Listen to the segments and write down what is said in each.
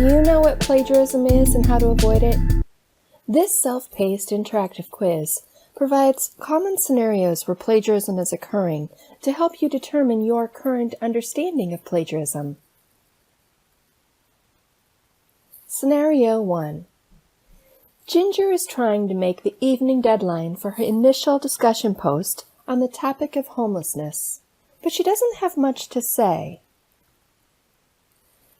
Do you know what plagiarism is and how to avoid it? This self-paced interactive quiz provides common scenarios where plagiarism is occurring to help you determine your current understanding of plagiarism. Scenario 1. Ginger is trying to make the evening deadline for her initial discussion post on the topic of homelessness, but she doesn't have much to say.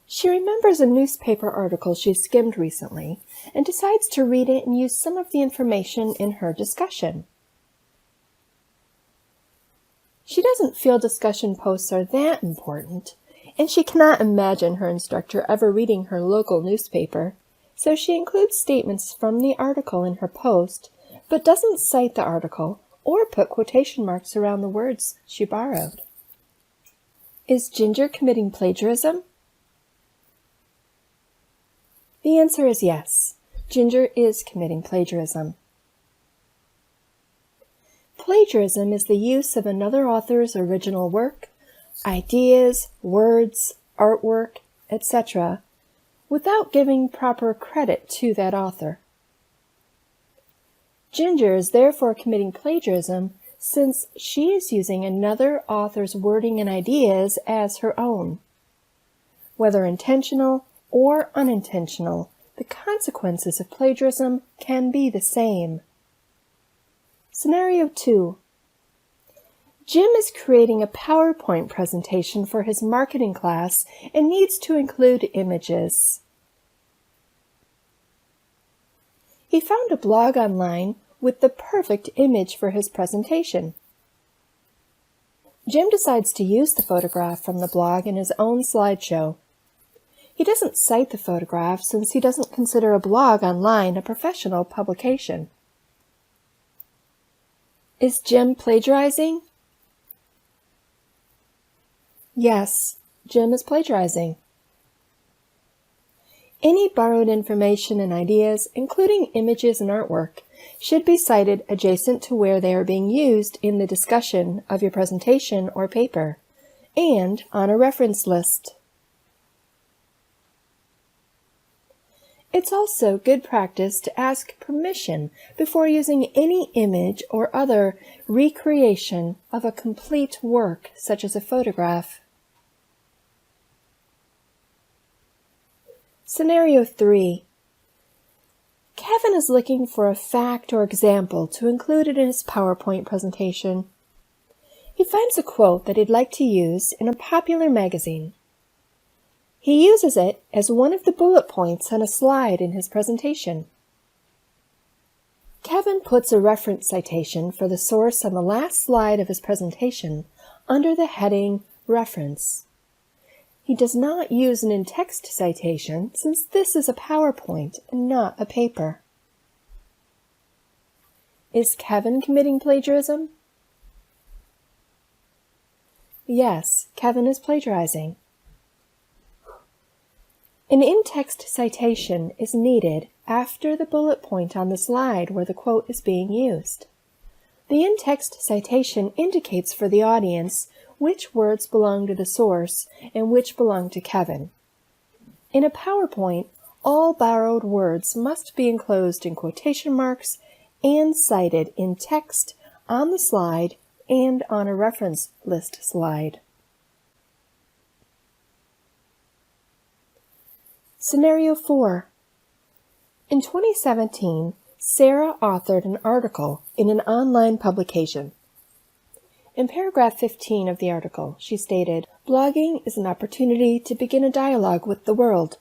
She remembers a newspaper article she skimmed recently and decides to read it and use some of the information in her discussion. She doesn't feel discussion posts are that important, and she cannot imagine her instructor ever reading her local newspaper, so she includes statements from the article in her post, but doesn't cite the article or put quotation marks around the words she borrowed. Is Ginger committing plagiarism? The answer is yes. Ginger is committing plagiarism. Plagiarism is the use of another author's original work, ideas, words, artwork, etc., without giving proper credit to that author. Ginger is therefore committing plagiarism since she is using another author's wording and ideas as her own. Whether intentional or unintentional, the consequences of plagiarism can be the same. Scenario 2. Jim is creating a PowerPoint presentation for his marketing class and needs to include images. He found a blog online with the perfect image for his presentation. Jim decides to use the photograph from the blog in his own slideshow. He doesn't cite the photograph since he doesn't consider a blog online a professional publication. Is Jim plagiarizing? Yes, Jim is plagiarizing. Any borrowed information and ideas, including images and artwork, should be cited adjacent to where they are being used in the discussion of your presentation or paper, and on a reference list. It's also good practice to ask permission before using any image or other recreation of a complete work, such as a photograph. Scenario 3. Kevin is looking for a fact or example to include in his PowerPoint presentation. He finds a quote that he'd like to use in a popular magazine. He uses it as one of the bullet points on a slide in his presentation. Kevin puts a reference citation for the source on the last slide of his presentation under the heading Reference. He does not use an in-text citation since this is a PowerPoint and not a paper. Is Kevin committing plagiarism? Yes, Kevin is plagiarizing. An in-text citation is needed after the bullet point on the slide where the quote is being used. The in-text citation indicates for the audience which words belong to the source and which belong to Kevin. In a PowerPoint, all borrowed words must be enclosed in quotation marks and cited in text on the slide and on a reference list slide. Scenario 4. In 2017, Sarah authored an article in an online publication. In paragraph 15 of the article, she stated, "Blogging is an opportunity to begin a dialogue with the world."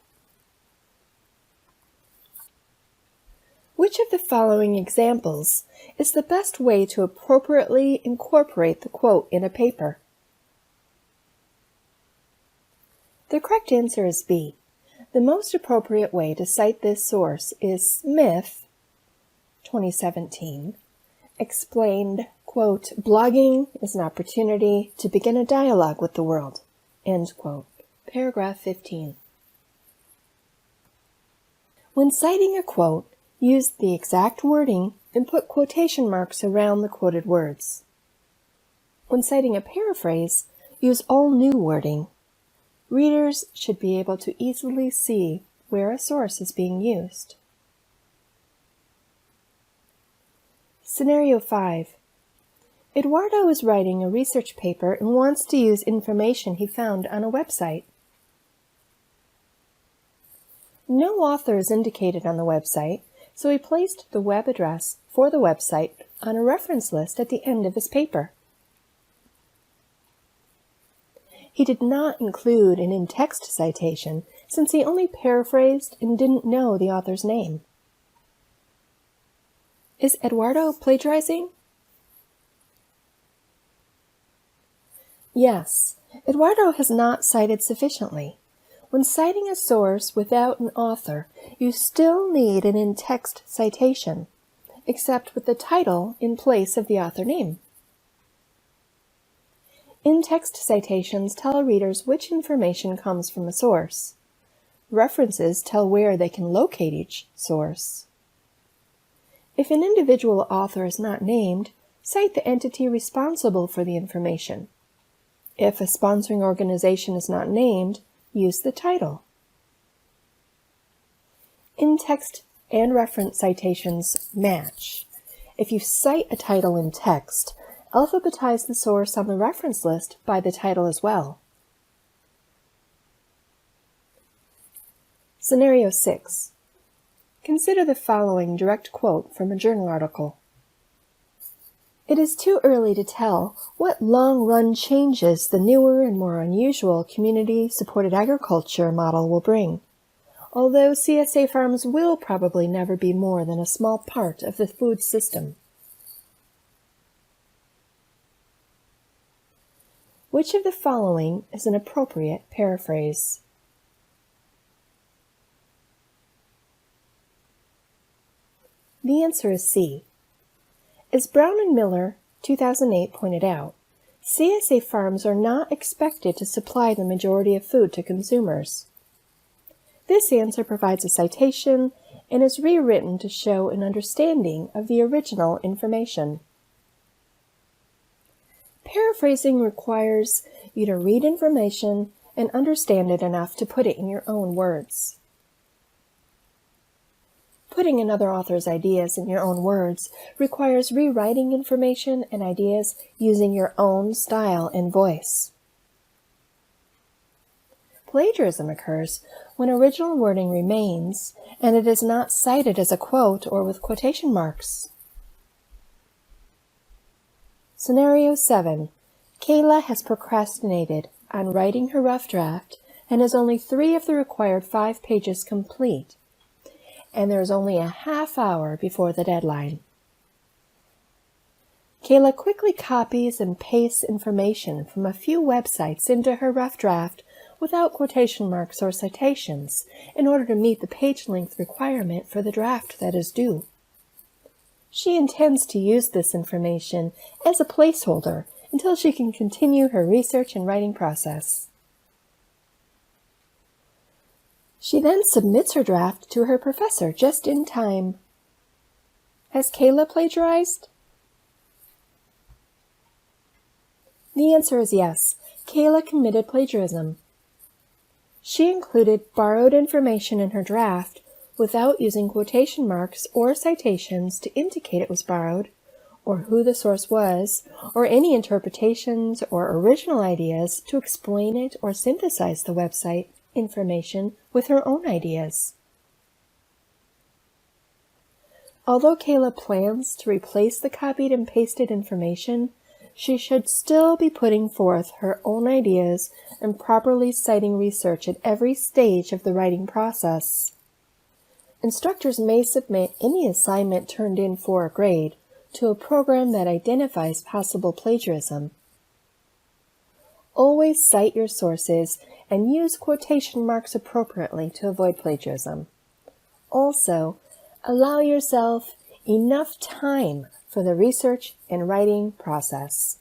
Which of the following examples is the best way to appropriately incorporate the quote in a paper? The correct answer is B. The most appropriate way to cite this source is Smith, 2017, explained, quote, "Blogging is an opportunity to begin a dialogue with the world," end quote. Paragraph 15. When citing a quote, use the exact wording and put quotation marks around the quoted words. When citing a paraphrase, use all new wording. Readers should be able to easily see where a source is being used. Scenario 5. Eduardo is writing a research paper and wants to use information he found on a website. No author is indicated on the website, so he placed the web address for the website on a reference list at the end of his paper. He did not include an in-text citation since he only paraphrased and didn't know the author's name. Is Eduardo plagiarizing? Yes, Eduardo has not cited sufficiently. When citing a source without an author, you still need an in-text citation, except with the title in place of the author name. In-text citations tell readers which information comes from a source. References tell where they can locate each source. If an individual author is not named, cite the entity responsible for the information. If a sponsoring organization is not named, use the title. In-text and reference citations match. If you cite a title in text, alphabetize the source on the reference list by the title as well. Scenario 6. Consider the following direct quote from a journal article. It is too early to tell what long-run changes the newer and more unusual community-supported agriculture model will bring, although CSA farms will probably never be more than a small part of the food system. Which of the following is an appropriate paraphrase? The answer is C. As Brown and Miller, 2008, pointed out, CSA farms are not expected to supply the majority of food to consumers. This answer provides a citation and is rewritten to show an understanding of the original information. Paraphrasing requires you to read information and understand it enough to put it in your own words. Putting another author's ideas in your own words requires rewriting information and ideas using your own style and voice. Plagiarism occurs when original wording remains and it is not cited as a quote or with quotation marks. Scenario 7. Kayla has procrastinated on writing her rough draft and has only 3 of the required 5 pages complete, and there is only a half hour before the deadline. Kayla quickly copies and pastes information from a few websites into her rough draft without quotation marks or citations in order to meet the page length requirement for the draft that is due. She intends to use this information as a placeholder until she can continue her research and writing process. She then submits her draft to her professor just in time. Has Kayla plagiarized? The answer is yes. Kayla committed plagiarism. She included borrowed information in her draft without using quotation marks or citations to indicate it was borrowed, or who the source was, or any interpretations or original ideas to explain it or synthesize the website information with her own ideas. Although Kayla plans to replace the copied and pasted information, she should still be putting forth her own ideas and properly citing research at every stage of the writing process. Instructors may submit any assignment turned in for a grade to a program that identifies possible plagiarism. Always cite your sources and use quotation marks appropriately to avoid plagiarism. Also, allow yourself enough time for the research and writing process.